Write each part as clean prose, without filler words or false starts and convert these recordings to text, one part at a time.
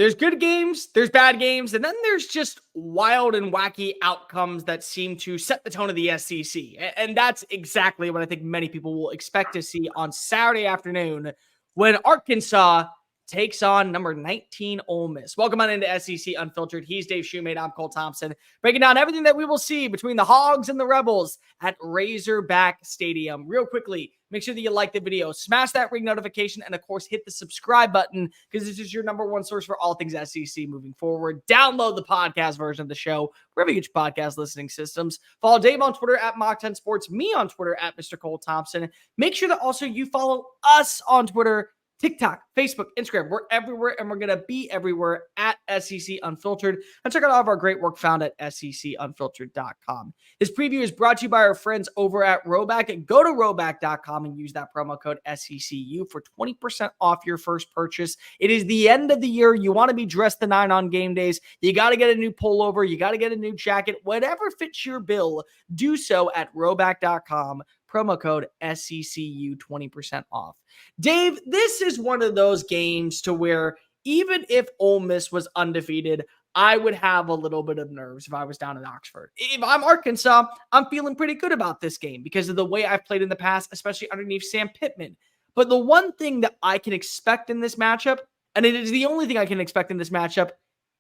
there's good games, there's bad games, and then there's just wild and wacky outcomes that seem to set the tone of the SEC. And that's exactly what I think many people will expect to see on Saturday afternoon when Arkansas takes on number 19 Ole Miss. Welcome on into SEC Unfiltered. He's Dave Shumate. I'm Cole Thompson. Breaking down everything that we will see between the Hogs and the Rebels at Razorback Stadium. Real quickly, make sure that you like the video, smash that ring notification, and of course, hit the subscribe button because this is your number one source for all things SEC moving forward. Download the podcast version of the show wherever you get your podcast listening systems. Follow Dave on Twitter at Mock10 Sports, me on Twitter at Mr. Cole Thompson. Make sure that also you follow us on Twitter, TikTok, Facebook, Instagram. We're everywhere, and we're going to be everywhere at SEC Unfiltered. And check out all of our great work found at secunfiltered.com. This preview is brought to you by our friends over at RHOBACK. Go to RHOBACK.com and use that promo code SECU for 20% off your first purchase. It is the end of the year. You want to be dressed the nine on game days. You got to get a new pullover. You got to get a new jacket. Whatever fits your bill, do so at RHOBACK.com. Promo code SECU, 20% off. Dave, this is one of those games to where even if Ole Miss was undefeated, I would have a little bit of nerves if I was down in Oxford. If I'm Arkansas, I'm feeling pretty good about this game because of the way I've played in the past, especially underneath Sam Pittman. But the one thing that I can expect in this matchup, and it is the only thing I can expect in this matchup,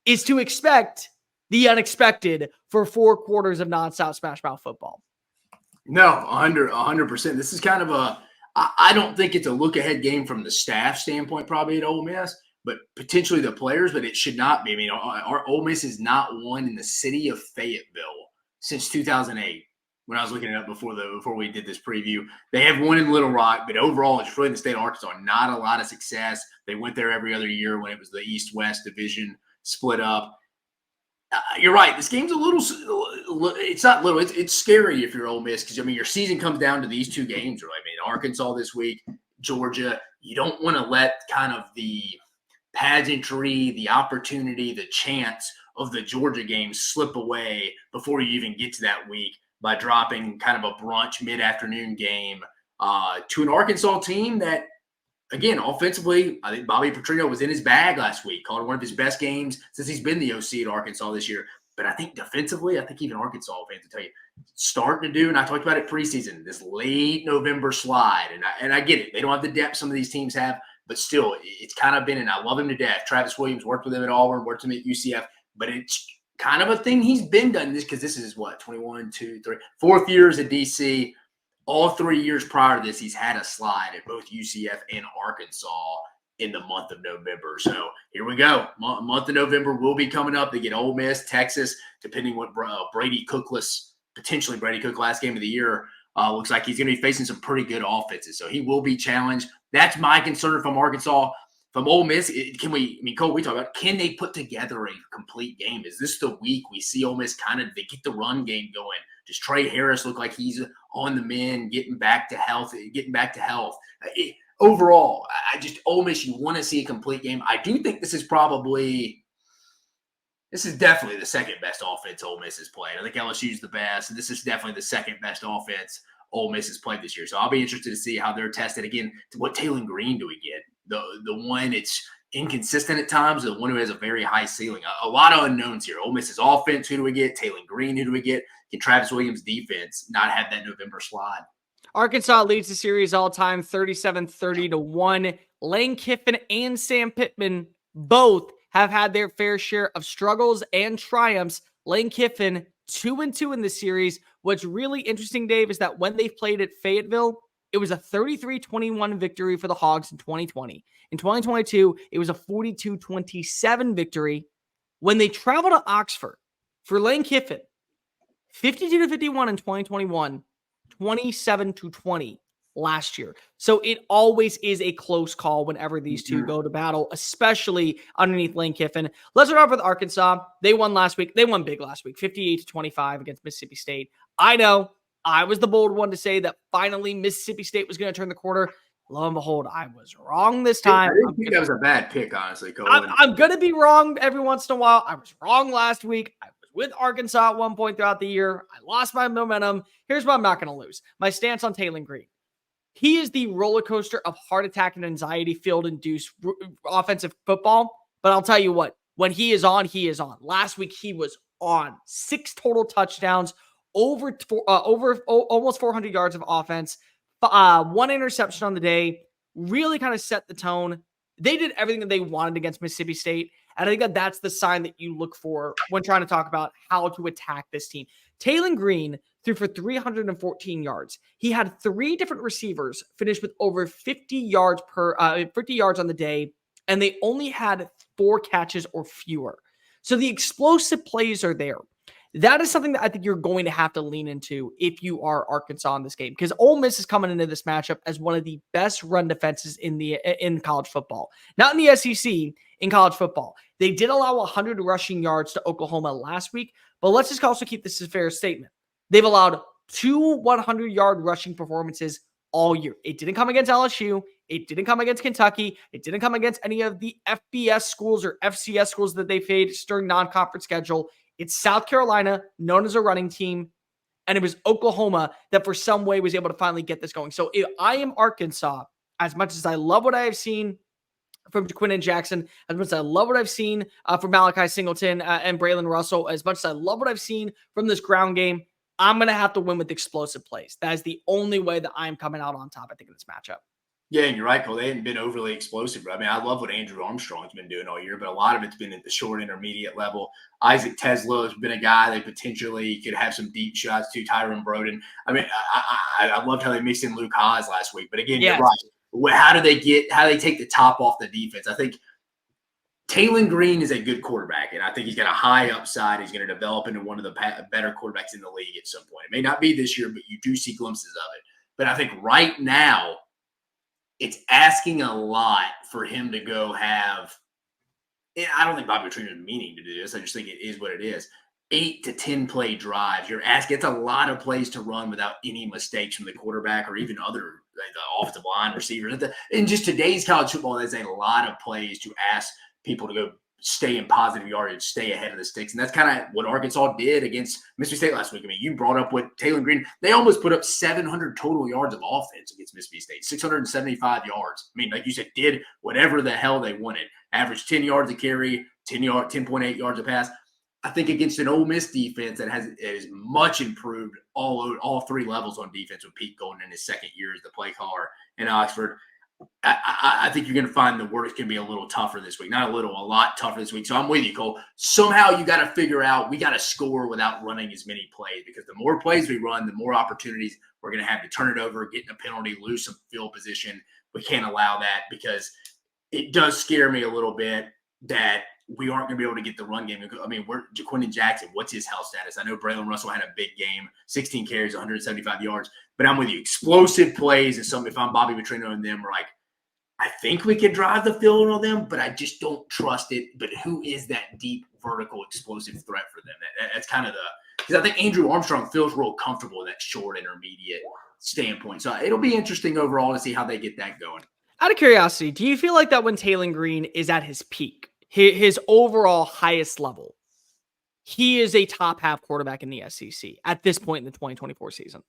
is to expect the unexpected for 4 quarters of nonstop smash mouth football. No, 100%. This is kind of I don't think it's a look-ahead game from the staff standpoint probably at Ole Miss, but potentially the players, but it should not be. I mean, our Ole Miss has not won in the city of Fayetteville since 2008 when I was looking it up before we did this preview. They have won in Little Rock, but overall, it's really in the state of Arkansas, not a lot of success. They went there every other year when it was the East-West division split up. You're right. This game's a little – it's not little. It's scary if you're Ole Miss because, I mean, your season comes down to these 2 games. Really. I mean, Arkansas this week, Georgia. You don't want to let kind of the pageantry, the opportunity, the chance of the Georgia game slip away before you even get to that week by dropping kind of a brunch mid-afternoon game to an Arkansas team that, again, offensively, I think Bobby Petrino was in his bag last week, called it one of his best games since he's been the OC at Arkansas this year. But I think defensively, I think even Arkansas fans will tell you, starting to do, and I talked about it preseason, this late November slide. And I get it. They don't have the depth some of these teams have, but still, it's kind of been, and I love him to death. Travis Williams worked with him at Auburn, worked with him at UCF, but it's kind of a thing he's been done this because this is what, 21, 2, 3, 4th years at DC. All 3 years prior to this, he's had a slide at both UCF and Arkansas in the month of November. So here we go. Month of November will be coming up. They get Ole Miss, Texas, depending what potentially Brady Cook last game of the year. Looks like he's going to be facing some pretty good offenses. So he will be challenged. That's my concern from Arkansas. From Ole Miss, Cole, we talk about, can they put together a complete game? Is this the week we see Ole Miss they get the run game going? Does Trey Harris look like he's on the mend, getting back to health? Overall, Ole Miss, you want to see a complete game. I do think this is definitely the second best offense Ole Miss has played. I think LSU's the best, and this is definitely the second best offense Ole Miss has played this year. So I'll be interested to see how they're tested. Again, what Taylor Green do we get? The one it's inconsistent at times, the one who has a very high ceiling. A lot of unknowns here. Ole Miss's offense, who do we get? Taylor Green, who do we get? Can Travis Williams' defense not have that November slide? Arkansas leads the series all-time 37-30-1. Lane Kiffin and Sam Pittman both have had their fair share of struggles and triumphs. Lane Kiffin 2-2 in the series. What's really interesting, Dave, is that when they've played at Fayetteville, it was a 33-21 victory for the Hogs in 2020. In 2022, it was a 42-27 victory. When they traveled to Oxford for Lane Kiffin, 52-51 in 2021, 27-20 last year. So it always is a close call whenever these two go to battle, especially underneath Lane Kiffin. Let's start off with Arkansas. They won last week. They won big last week, 58-25 against Mississippi State. I know I was the bold one to say that finally Mississippi State was going to turn the corner. Lo and behold, I was wrong this time. I didn't think that was a bad pick, honestly, Cole. I'm going to be wrong every once in a while. I was wrong last week. I was with Arkansas at one point throughout the year. I lost my momentum. Here's what I'm not going to lose. My stance on Taylor Green. He is the roller coaster of heart attack and anxiety-filled induced offensive football But I'll tell you what, when he is on, he is on. Last week, he was on 6 total touchdowns, almost 400 yards of offense, 1 interception on the day, really kind of set the tone. They did everything that they wanted against Mississippi State. And I think that that's the sign that you look for when trying to talk about how to attack this team. Taylon Green threw for 314 yards. He had 3 different receivers finish with over 50 yards on the day, and they only had 4 catches or fewer. So the explosive plays are there. That is something that I think you're going to have to lean into if you are Arkansas in this game, because Ole Miss is coming into this matchup as one of the best run defenses in college football. Not in the SEC, in college football. They did allow 100 rushing yards to Oklahoma last week, but let's just also keep this a fair statement. They've allowed 2 100-yard rushing performances all year. It didn't come against LSU. It didn't come against Kentucky. It didn't come against any of the FBS schools or FCS schools that they faced during non-conference schedule. It's South Carolina, known as a running team, and it was Oklahoma that for some way was able to finally get this going. So if I am Arkansas, as much as I love what I have seen from Jaquin and Jackson, as much as I love what I've seen from Malachi Singleton and Braylon Russell, as much as I love what I've seen from this ground game, I'm going to have to win with explosive plays. That is the only way that I'm coming out on top, I think, in this matchup. Yeah, and you're right, Cole. They hadn't been overly explosive. I mean, I love what Andrew Armstrong's been doing all year, but a lot of it's been at the short intermediate level. Isaac Tesla has been a guy they potentially could have some deep shots to. Tyron Broden. I mean, I loved how they mixed in Luke Haas last week. But again, Yes. You're right. How do they take the top off the defense? I think Taylon Green is a good quarterback, and I think he's got a high upside. He's going to develop into one of the better quarterbacks in the league at some point. It may not be this year, but you do see glimpses of it. But I think right now, it's asking a lot for him to go have – I don't think Bobby Petrino is meaning to do this. I just think it is what it is. 8 to 10 play drives. You're asking – it's a lot of plays to run without any mistakes from the quarterback or even other the offensive line receivers. In just today's college football, there's a lot of plays to ask people to go stay in positive yardage, stay ahead of the sticks. And that's kind of what Arkansas did against Mississippi State last week. I mean, you brought up what Taylon Green, they almost put up 700 total yards of offense against Mississippi State, 675 yards. I mean, like you said, did whatever the hell they wanted. Averaged 10 yards a carry, 10.8 yards a pass. I think against an Ole Miss defense that is much improved all 3 levels on defense with Pete Golden in his second year as the play caller in Oxford. I think you're going to find the work can be a little tougher this week. Not a little, a lot tougher this week. So I'm with you, Cole. Somehow you got to figure out we got to score without running as many plays, because the more plays we run, the more opportunities we're going to have to turn it over, get in a penalty, lose some field position. We can't allow that, because it does scare me a little bit that we aren't going to be able to get the run game. I mean, Jaquin and Jackson, what's his health status? I know Braylon Russell had a big game, 16 carries, 175 yards. But I'm with you. Explosive plays is something. If I'm Bobby Petrino and them, we're like, I think we can drive the field on them, but I just don't trust it. But who is that deep, vertical, explosive threat for them? That's kind of because I think Andrew Armstrong feels real comfortable in that short, intermediate standpoint. So it'll be interesting overall to see how they get that going. Out of curiosity, do you feel like that when Taylon Green is at his peak, his overall highest level, he is a top half quarterback in the SEC at this point in the 2024 season?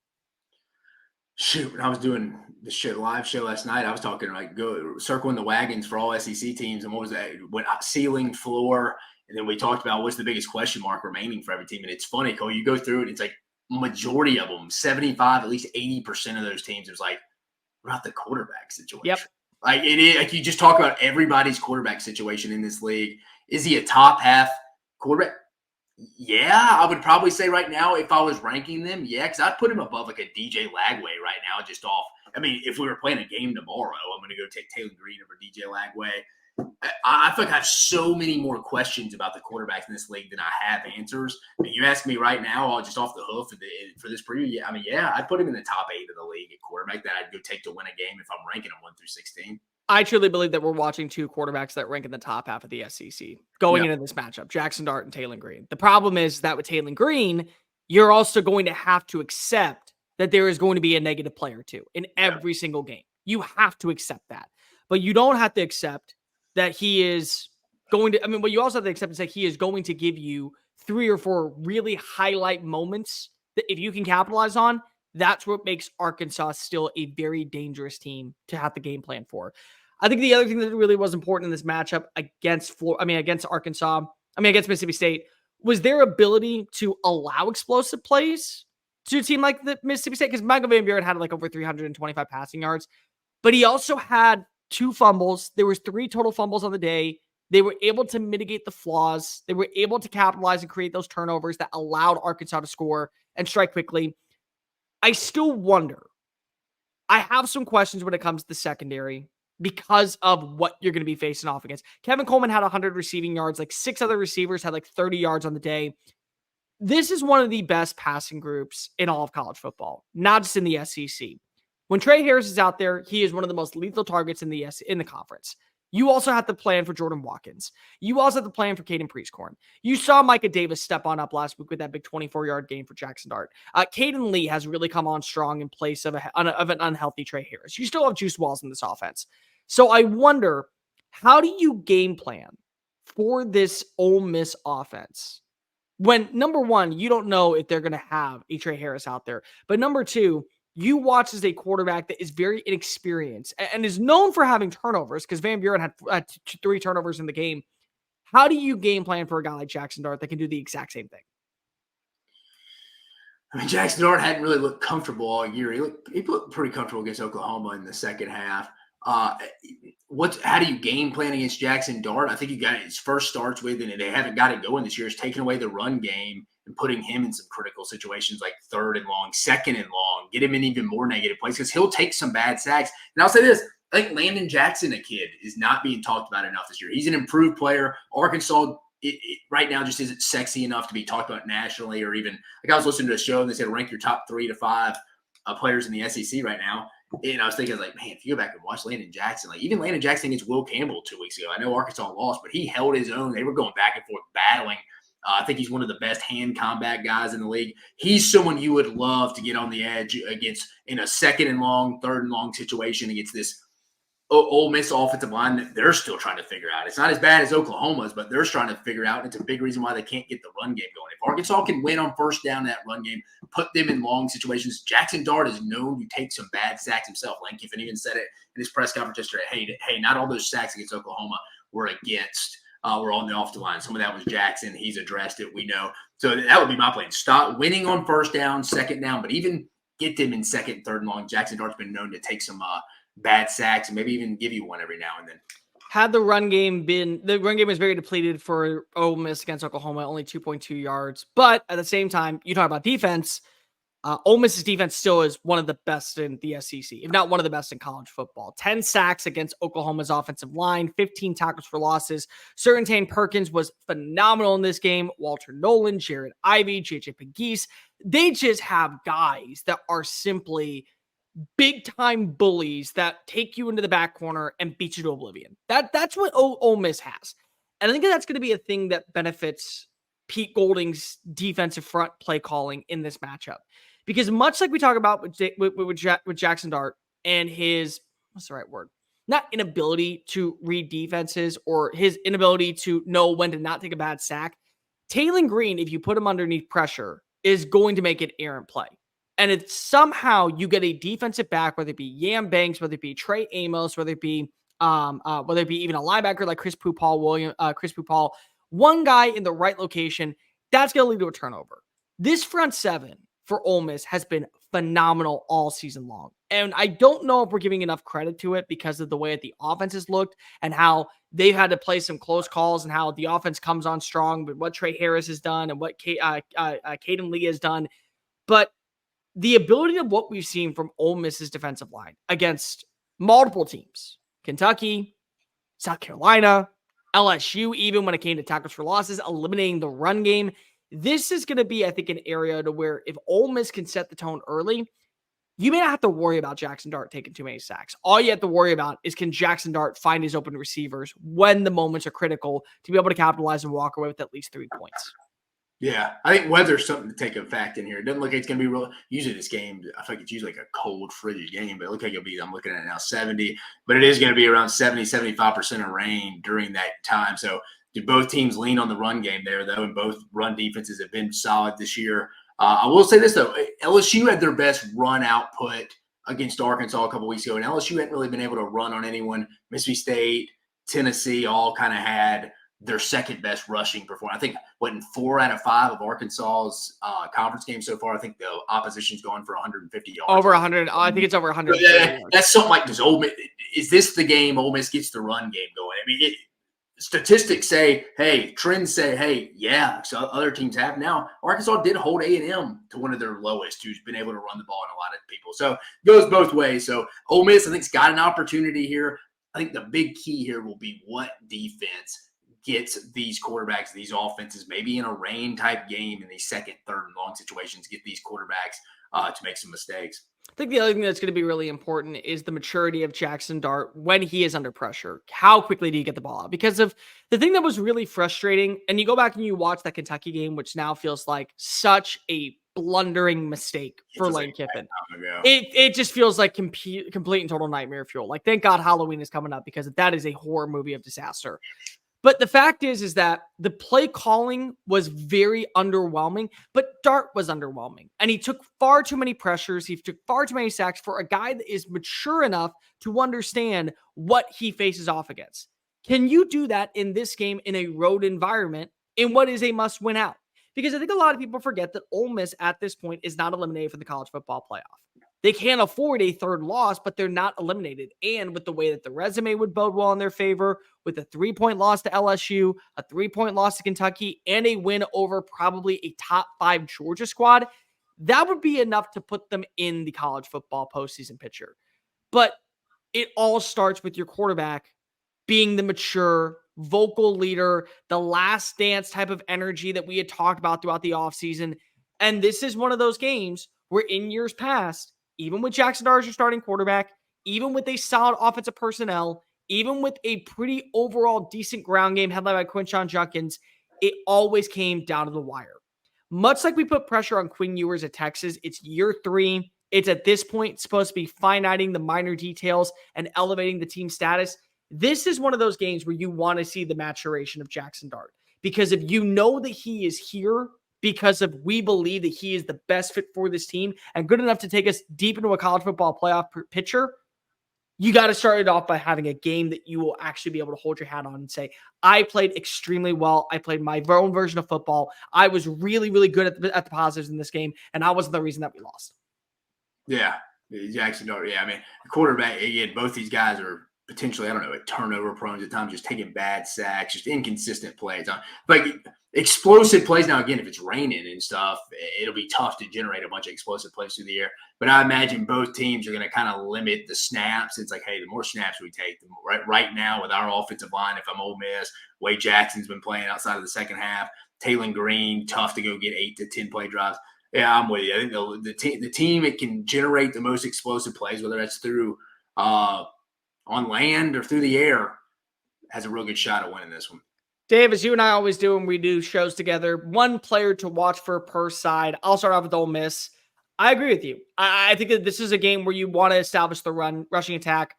Shoot, when I was doing the live show last night, I was talking like go circling the wagons for all SEC teams, and what was that? Went ceiling, floor, and then we talked about what's the biggest question mark remaining for every team. And it's funny, Cole, you go through it, it's like majority of them, 75, at least 80% of those teams, it's like, what about the quarterback situation? Yep. Like it is, like you just talk about everybody's quarterback situation in this league. Is he a top half quarterback? Yeah, I would probably say right now, if I was ranking them, yeah, because I'd put him above like a DJ Lagway right now, just off. I mean, if we were playing a game tomorrow, I'm going to go take Taylon Green over DJ Lagway. I feel like I have so many more questions about the quarterbacks in this league than I have answers. But you ask me right now, I'll just off the hoof for this preview. Yeah, I mean, yeah, I'd put him in the top 8 of the league at quarterback that I'd go take to win a game if I'm ranking them 1 through 16. I truly believe that we're watching 2 quarterbacks that rank in the top half of the SEC going into this matchup, Jackson Dart and Taylon Green. The problem is that with Taylon Green, you're also going to have to accept that there is going to be a negative play or 2 in every single game. You have to accept that. But you don't have to accept that he is going to – I mean, what you also have to accept is that he is going to give you 3 or 4 really highlight moments that if you can capitalize on, that's what makes Arkansas still a very dangerous team to have the game plan for. I think the other thing that really was important in this matchup against against Mississippi State, was their ability to allow explosive plays to a team like the Mississippi State. Because Michael Van Buren had like over 325 passing yards, but he also had 2 fumbles. There was 3 total fumbles on the day. They were able to mitigate the flaws. They were able to capitalize and create those turnovers that allowed Arkansas to score and strike quickly. I still wonder. I have some questions when it comes to the secondary because of what you're going to be facing off against. Kevin Coleman had 100 receiving yards. Like 6 other receivers had like 30 yards on the day. This is one of the best passing groups in all of college football, not just in the SEC. When Trey Harris is out there, he is one of the most lethal targets in the conference. You also have to plan for Jordan Watkins. You also have to plan for Caden Priestcorn. You saw Micah Davis step on up last week with that big 24-yard gain for Jackson Dart. Caden Lee has really come on strong in place of an unhealthy Trey Harris. You still have Juice Walls in this offense. So I wonder, how do you game plan for this Ole Miss offense when, number one, you don't know if they're going to have a Trey Harris out there, but number two, you watch as a quarterback that is very inexperienced and is known for having turnovers, because Van Buren had 3 turnovers in the game. How do you game plan for a guy like Jackson Dart that can do the exact same thing? I mean, Jackson Dart hadn't really looked comfortable all year. He looked pretty comfortable against Oklahoma in the second half. How do you game plan against Jackson Dart? I think he got his first starts with, and they haven't got it going this year, is taking away the run game and putting him in some critical situations like 3rd and long, 2nd and long, get him in even more negative plays, because he'll take some bad sacks. And I'll say this, I think Landon Jackson, a kid, is not being talked about enough this year. He's an improved player. Arkansas right now just isn't sexy enough to be talked about nationally, or even, like, I was listening to a show and they said rank your top 3 to 5 players in the SEC right now. And I was thinking, like, man, if you go back and watch Landon Jackson, like even Landon Jackson against Will Campbell 2 weeks ago, I know Arkansas lost, but he held his own. They were going back and forth battling. I think he's one of the best hand combat guys in the league. He's someone you would love to get on the edge against in a 2nd and long, 3rd and long situation against this Ole Miss offensive line that they're still trying to figure out. It's not as bad as Oklahoma's, but they're trying to figure out. And it's a big reason why they can't get the run game going. If Arkansas can win on first down that run game, put them in long situations. Jackson Dart is known to take some bad sacks himself. Lane Kiffin even said it in his press conference yesterday. Hey, not all those sacks against Oklahoma were were on the offensive line. Some of that was Jackson. He's addressed it. We know. So that would be my plan. Stop winning on first down, 2nd down, but even get them in 2nd, 3rd and long. Jackson Dart's been known to take some bad sacks and maybe even give you one every now and then. Had the run game was very depleted for Ole Miss against Oklahoma, only 2.2 yards. But at the same time, you talk about defense. Ole Miss's defense still is one of the best in the SEC, if not one of the best in college football. 10 sacks against Oklahoma's offensive line, 15 tackles for losses. Sertane Perkins was phenomenal in this game. Walter Nolan, Jared Ivey, JJ Pegues. They just have guys that are simply big-time bullies that take you into the back corner and beat you to oblivion. That's what Ole Miss has. And I think that's going to be a thing that benefits Pete Golding's defensive front play calling in this matchup. Because much like we talk about with Jackson Dart and his, what's the right word? Not inability to read defenses or his inability to know when to not take a bad sack, Taylon Green, if you put him underneath pressure, is going to make an errant play. And if somehow you get a defensive back, whether it be Yam Banks, whether it be Trey Amos, whether it be even a linebacker like Chris Pupal, one guy in the right location, that's going to lead to a turnover. This front seven for Ole Miss has been phenomenal all season long. And I don't know if we're giving enough credit to it because of the way that the offense has looked and how they've had to play some close calls and how the offense comes on strong, but what Trey Harris has done and what Caden Lee has done. But the ability of what we've seen from Ole Miss's defensive line against multiple teams, Kentucky, South Carolina, LSU, even when it came to tackles for losses, eliminating the run game. This is going to be, I think, an area to where if Ole Miss can set the tone early, you may not have to worry about Jackson Dart taking too many sacks. All you have to worry about is can Jackson Dart find his open receivers when the moments are critical to be able to capitalize and walk away with at least 3 points. Yeah, I think weather's something to take a fact in here. It doesn't look like it's going to be real. Usually this game, I think it's usually like a cold, frigid game, but it looks like it'll be, I'm looking at it now, 70. But it is going to be around 70, 75% of rain during that time. So do both teams lean on the run game there, though, and both run defenses have been solid this year. I will say this, though. LSU had their best run output against Arkansas a couple weeks ago, and LSU hadn't really been able to run on anyone. Mississippi State, Tennessee all kind of had their second best rushing performance. I think, in 4 out of 5 of Arkansas's conference games so far, I think the opposition's gone for 150 yards. Over 100. I think it's over 100. That's something like, is this the game Ole Miss gets the run game going? I mean, statistics say, hey, trends say, hey, yeah, so other teams have. Now, Arkansas did hold A&M to one of their lowest, who's been able to run the ball in a lot of people. So it goes both ways. So Ole Miss, I think, has got an opportunity here. I think the big key here will be what defense gets these quarterbacks, these offenses, maybe in a rain type game in these second, third, and long situations, get these quarterbacks to make some mistakes. I think the other thing that's going to be really important is the maturity of Jackson Dart when he is under pressure. How quickly do you get the ball out? Because of the thing that was really frustrating, and you go back and you watch that Kentucky game, which now feels like such a blundering mistake for Lane Kiffin. It just feels like complete and total nightmare fuel. Like, thank God Halloween is coming up, because that is a horror movie of disaster. But the fact is that the play calling was very underwhelming, but Dart was underwhelming. And he took far too many pressures. He took far too many sacks for a guy that is mature enough to understand what he faces off against. Can you do that in this game in a road environment in what is a must-win out? Because I think a lot of people forget that Ole Miss at this point is not eliminated from the college football playoff. They can't afford a third loss, but they're not eliminated. And with the way that the resume would bode well in their favor, with a 3-point loss to LSU, a 3-point loss to Kentucky, and a win over probably a top 5 Georgia squad, that would be enough to put them in the college football postseason picture. But it all starts with your quarterback being the mature, vocal leader, the last dance type of energy that we had talked about throughout the offseason. And this is one of those games where in years past, even with Jackson Dart as your starting quarterback, even with a solid offensive personnel, even with a pretty overall decent ground game headlined by Quinshon Judkins, it always came down to the wire. Much like we put pressure on Quinn Ewers at Texas, it's year 3. It's at this point supposed to be fine-tuning the minor details and elevating the team status. This is one of those games where you want to see the maturation of Jackson Dart. Because if you know that he is here because of we believe that he is the best fit for this team and good enough to take us deep into a college football playoff picture, you got to start it off by having a game that you will actually be able to hold your hat on and say, I played extremely well. I played my own version of football. I was really, really good at the positives in this game, and I wasn't the reason that we lost. Yeah, Jackson Dart. Yeah, I mean, the quarterback, again, both these guys are potentially, I don't know, turnover prone at times, just taking bad sacks, just inconsistent plays. Like explosive plays. Now, again, if it's raining and stuff, it'll be tough to generate a bunch of explosive plays through the air. But I imagine both teams are going to kind of limit the snaps. It's like, hey, the more snaps we take, the more, right now with our offensive line, if I'm Ole Miss, Wade Jackson's been playing outside of the second half. Taylon Green, tough to go get 8 to 10 play drives. Yeah, I'm with you. I think the team it can generate the most explosive plays, whether that's through on land or through the air, has a real good shot at winning this one. Dave, as you and I always do when we do shows together, one player to watch for per side. I'll start off with Ole Miss. I agree with you. I think that this is a game where you want to establish the rushing attack.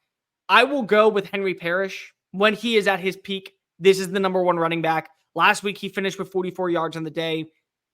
I will go with Henry Parrish. When he is at his peak, this is the number 1 running back. Last week, he finished with 44 yards on the day.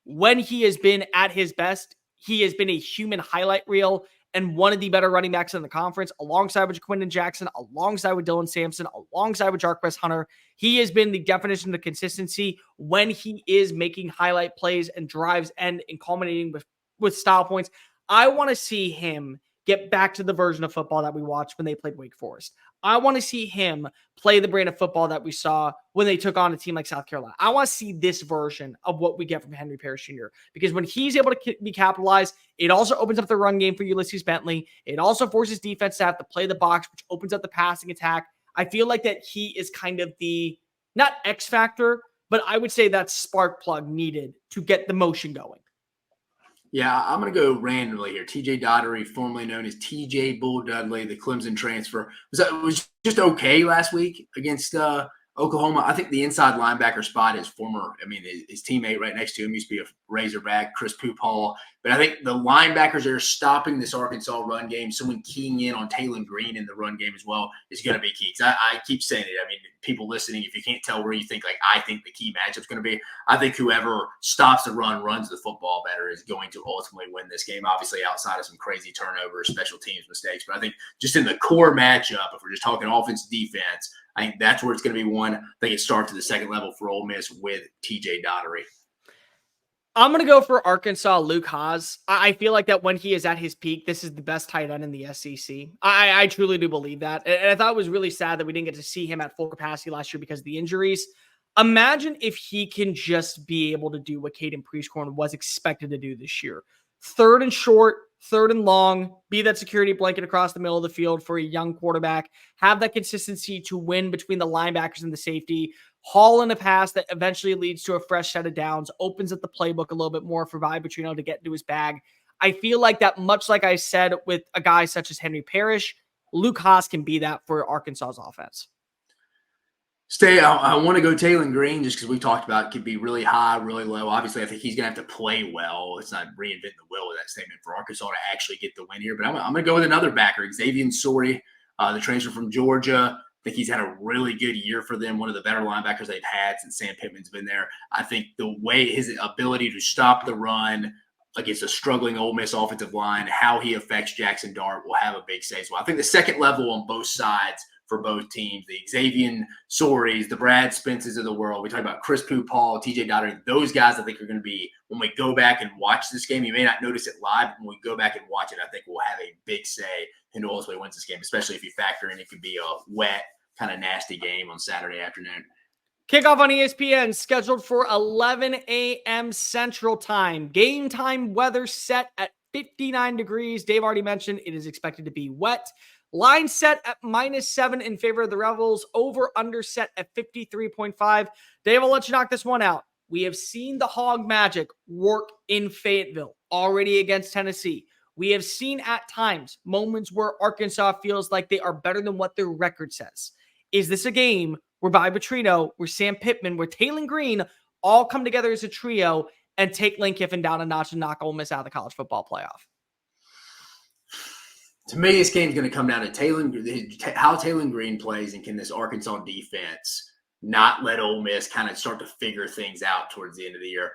When he has been at his best, he has been a human highlight reel and one of the better running backs in the conference, alongside with Quinton Jackson, alongside with Dylan Sampson, alongside with Jarquez Hunter. He has been the definition of consistency when he is making highlight plays and drives and culminating with style points. I want to see him get back to the version of football that we watched when they played Wake Forest. I want to see him play the brand of football that we saw when they took on a team like South Carolina. I want to see this version of what we get from Henry Parrish Jr. because when he's able to be capitalized, it also opens up the run game for Ulysses Bentley. It also forces defense to have to play the box, which opens up the passing attack. I feel like that he is kind of the, not X factor, but I would say that spark plug needed to get the motion going. Yeah, I'm going to go randomly here. TJ Dottery, formerly known as TJ Bull Dudley, the Clemson transfer, was just okay last week against Oklahoma. I think the inside linebacker spot, his teammate right next to him used to be a Razorback, Chris Poop Hall, But I think the linebackers that are stopping this Arkansas run game, someone keying in on Taylor Green in the run game as well, is going to be key. Because I keep saying it. I mean, people listening, if you can't tell where you think, like, I think the key matchup's going to be, I think whoever stops the run, runs the football better is going to ultimately win this game. Obviously, outside of some crazy turnovers, special teams mistakes. But I think just in the core matchup, if we're just talking offense, defense, I think that's where it's going to be won. I think it starts at the second level for Ole Miss with TJ Daugherty. I'm going to go for Arkansas, Luke Haas. I feel like that when he is at his peak, this is the best tight end in the SEC. I truly do believe that. And I thought it was really sad that we didn't get to see him at full capacity last year because of the injuries. Imagine if he can just be able to do what Caden Prieskorn was expected to do this year. 3rd and short, 3rd and long, be that security blanket across the middle of the field for a young quarterback, have that consistency to win between the linebackers and the safety, haul in a pass that eventually leads to a fresh set of downs, opens up the playbook a little bit more for Vi Petrino to get into his bag. I feel like that, much like I said with a guy such as Henry Parrish, Luke Haas can be that for Arkansas's offense. I want to go Taylor Green just because we talked about it could be really high, really low. Obviously, I think he's going to have to play well. It's not reinventing the wheel with that statement for Arkansas to actually get the win here. But I'm going to go with another backer, Xavier Sorey, the transfer from Georgia. I think he's had a really good year for them, one of the better linebackers they've had since Sam Pittman's been there. I think the way his ability to stop the run against a struggling Ole Miss offensive line, how he affects Jackson Dart will have a big say. So I think the second level on both sides for both teams, the Xavier Soreys, the Brad Spences of the world. We talk about Chris Paul, TJ Daugherty. Those guys I think are going to be, when we go back and watch this game, you may not notice it live, but when we go back and watch it, I think we'll have a big say in who ultimately wins this game, especially if you factor in it could be a wet, kind of nasty game on Saturday afternoon. Kickoff on ESPN, scheduled for 11 a.m. Central Time. Game time weather set at 59 degrees. Dave already mentioned it is expected to be wet. Line set at -7 in favor of the Rebels. Over under set at 53.5. Dave, I'll let you knock this one out. We have seen the Hog Magic work in Fayetteville already against Tennessee. We have seen at times moments where Arkansas feels like they are better than what their record says. Is this a game where Vi Petrino, where Sam Pittman, where Taylor Green all come together as a trio and take Lane Kiffin down a notch and knock Ole Miss out of the college football playoff? To me, this game's going to come down to how Taylor Green plays, and can this Arkansas defense not let Ole Miss kind of start to figure things out towards the end of the year.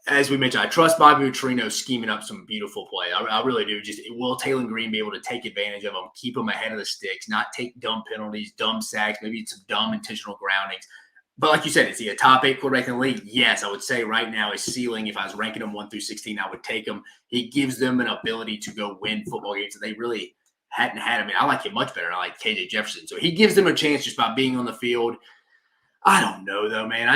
As we mentioned, I trust Bobby Petrino scheming up some beautiful play. I really do. Just will Taylor Green be able to take advantage of them, keep them ahead of the sticks, not take dumb penalties, dumb sacks, maybe some dumb intentional groundings. But like you said, is he a top 8 quarterback in the league? Yes, I would say right now his ceiling, if I was ranking him 1 through 16, I would take him. He gives them an ability to go win football games that they really hadn't had. I mean, I like him much better. I like KJ Jefferson. So he gives them a chance just by being on the field. I don't know, though, man.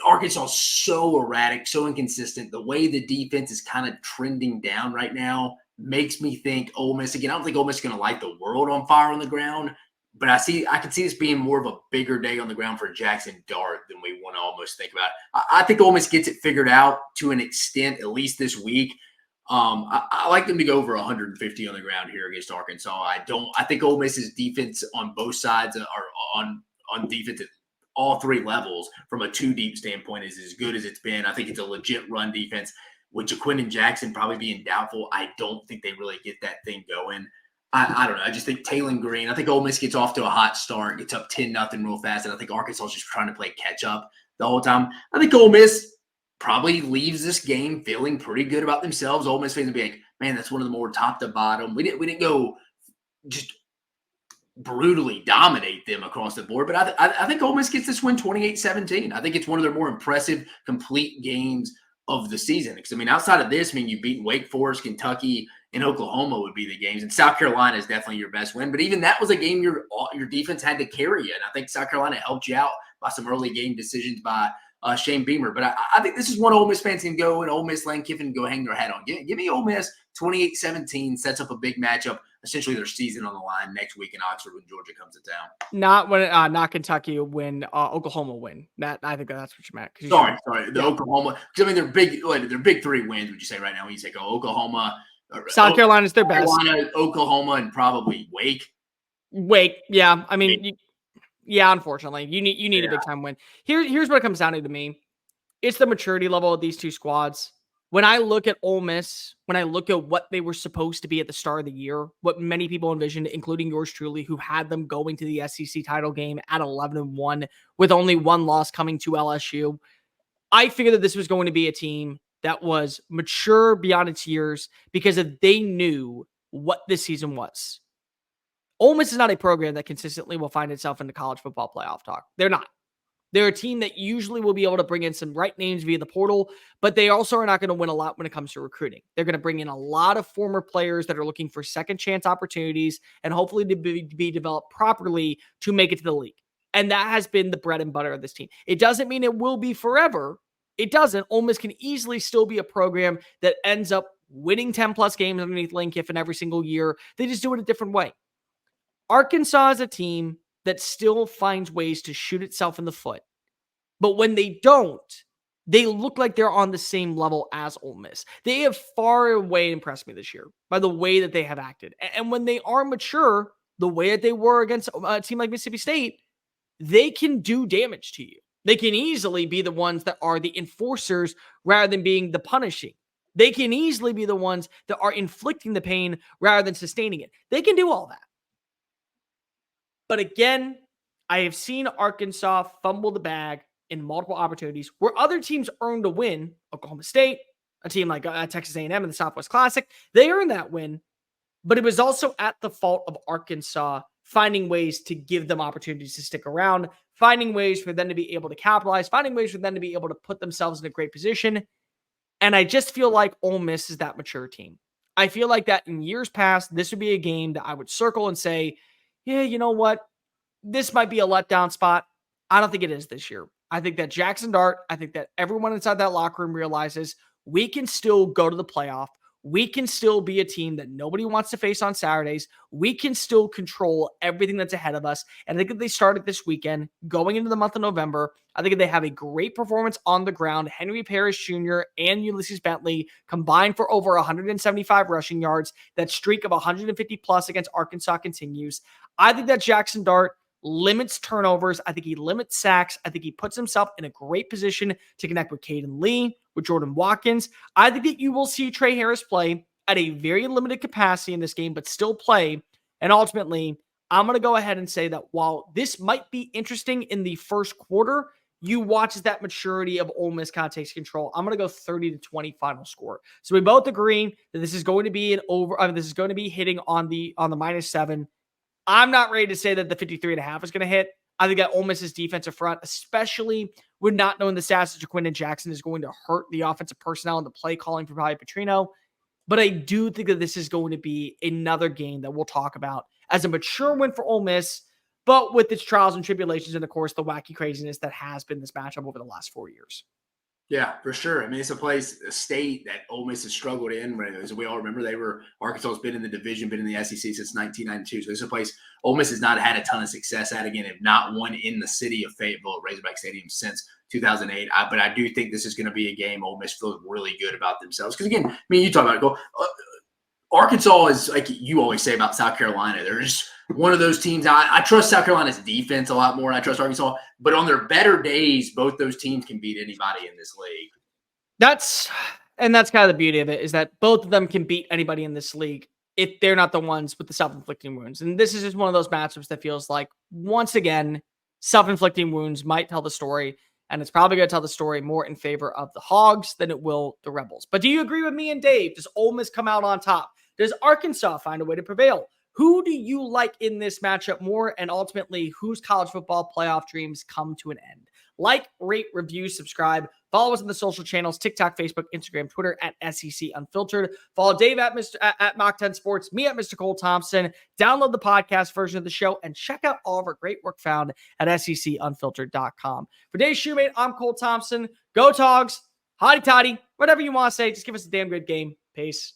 Arkansas is so erratic, so inconsistent. The way the defense is kind of trending down right now makes me think Ole Miss, again, I don't think Ole Miss is going to light the world on fire on the ground, but I can see this being more of a bigger day on the ground for Jackson Dart than we want to almost think about. I think Ole Miss gets it figured out to an extent, at least this week. I like them to go over 150 on the ground here against Arkansas. I think Ole Miss's defense on both sides are on defense at all 3 levels from a 2-deep standpoint is as good as it's been. I think it's a legit run defense. With Jaquindon Jackson probably being doubtful, I don't think they really get that thing going. I don't know. I just think Taylor Green, I think Ole Miss gets off to a hot start, gets up 10-0 real fast, and I think Arkansas is just trying to play catch up the whole time. I think Ole Miss probably leaves this game feeling pretty good about themselves. Ole Miss fans will be like, man, that's one of the more top to bottom. We didn't go just brutally dominate them across the board, but I think Ole Miss gets this win 28-17. I think it's one of their more impressive, complete games of the season. Because, I mean, outside of this, you've beaten Wake Forest, Kentucky, and Oklahoma would be the games. And South Carolina is definitely your best win. But even that was a game your defense had to carry you. And I think South Carolina helped you out by some early game decisions by Shane Beamer. But I think this is one Ole Miss fans can go, and Ole Miss, Lane Kiffin go hang their hat on. Give me Ole Miss 28-17, sets up a big matchup, essentially their season on the line next week in Oxford when Georgia comes to town. Not Kentucky when Oklahoma win. I think that's what you meant. Sorry. Oklahoma. Because, I mean, they're big 3 wins, would you say, right now? When you say Oklahoma. South Carolina's their best. Oklahoma, and probably Wake. Yeah. I mean, unfortunately, you need a big time win. Here's what it comes down to me. It's the maturity level of these 2 squads. When I look at Ole Miss, when I look at what they were supposed to be at the start of the year, what many people envisioned, including yours truly, who had them going to the SEC title game at 11-1 with only one loss coming to LSU, I figured that this was going to be a team that was mature beyond its years because they knew what this season was. Ole Miss is not a program that consistently will find itself in the college football playoff talk. They're not. They're a team that usually will be able to bring in some right names via the portal, but they also are not going to win a lot when it comes to recruiting. They're going to bring in a lot of former players that are looking for second chance opportunities and hopefully to be developed properly to make it to the league. And that has been the bread and butter of this team. It doesn't mean it will be forever. It doesn't. Ole Miss can easily still be a program that ends up winning 10 plus games underneath Lane Kiffin every single year. They just do it a different way. Arkansas is a team that still finds ways to shoot itself in the foot. But when they don't, they look like they're on the same level as Ole Miss. They have far away impressed me this year by the way that they have acted. And when they are mature, the way that they were against a team like Mississippi State, they can do damage to you. They can easily be the ones that are the enforcers rather than being the punishing. They can easily be the ones that are inflicting the pain rather than sustaining it. They can do all that. But again, I have seen Arkansas fumble the bag in multiple opportunities where other teams earned a win. Oklahoma State, a team like Texas A&M in the Southwest Classic, they earned that win. But it was also at the fault of Arkansas finding ways to give them opportunities to stick around, finding ways for them to be able to capitalize, finding ways for them to be able to put themselves in a great position. And I just feel like Ole Miss is that mature team. I feel like that in years past, this would be a game that I would circle and say, yeah, you know what? This might be a letdown spot. I don't think it is this year. I think that Jackson Dart, I think that everyone inside that locker room realizes we can still go to the playoff. We can still be a team that nobody wants to face on Saturdays. We can still control everything that's ahead of us. And I think if they started this weekend, going into the month of November, I think if they have a great performance on the ground, Henry Parrish Jr. and Ulysses Bentley combined for over 175 rushing yards, that streak of 150 plus against Arkansas continues. I think that Jackson Dart limits turnovers. I think he limits sacks. I think he puts himself in a great position to connect with Caden Lee, with Jordan Watkins. I think that you will see Trey Harris play at a very limited capacity in this game, but still play. And ultimately, I'm going to go ahead and say that while this might be interesting in the first quarter, you watch as that maturity of Ole Miss kind of takes control. I'm going to go 30-20 final score. So we both agree that this is going to be this is going to be hitting on the -7. I'm not ready to say that the 53.5 is going to hit. I think that Ole Miss's defensive front, especially with not knowing the stats of Jaquindon Jackson, is going to hurt the offensive personnel and the play calling for Bobby Petrino. But I do think that this is going to be another game that we'll talk about as a mature win for Ole Miss, but with its trials and tribulations and, of course, the wacky craziness that has been this matchup over the last 4 years. Yeah, for sure. I mean, it's a state that Ole Miss has struggled in. As we all remember, Arkansas has been in the division, been in the SEC since 1992. So it's a place Ole Miss has not had a ton of success at. Again, have not won in the city of Fayetteville at Razorback Stadium since 2008. But I do think this is going to be a game Ole Miss feels really good about themselves. Because again, I mean, you talk about it. Arkansas is, like you always say about South Carolina, they're just one of those teams. I trust South Carolina's defense a lot more than I trust Arkansas. But on their better days, both those teams can beat anybody in this league. That's kind of the beauty of it, is that both of them can beat anybody in this league if they're not the ones with the self-inflicting wounds. And this is just one of those matchups that feels like, once again, self-inflicting wounds might tell the story. And it's probably going to tell the story more in favor of the Hogs than it will the Rebels. But do you agree with me and Dave? Does Ole Miss come out on top? Does Arkansas find a way to prevail? Who do you like in this matchup more? And ultimately, whose college football playoff dreams come to an end? Like, rate, review, subscribe. Follow us on the social channels, TikTok, Facebook, Instagram, Twitter, at SEC Unfiltered. Follow Dave at Mock 10 Sports, me at Mr. Cole Thompson. Download the podcast version of the show and check out all of our great work found at SECUnfiltered.com. For Dave Shumate, I'm Cole Thompson. Go Togs, hotty toddy, whatever you want to say. Just give us a damn good game. Peace.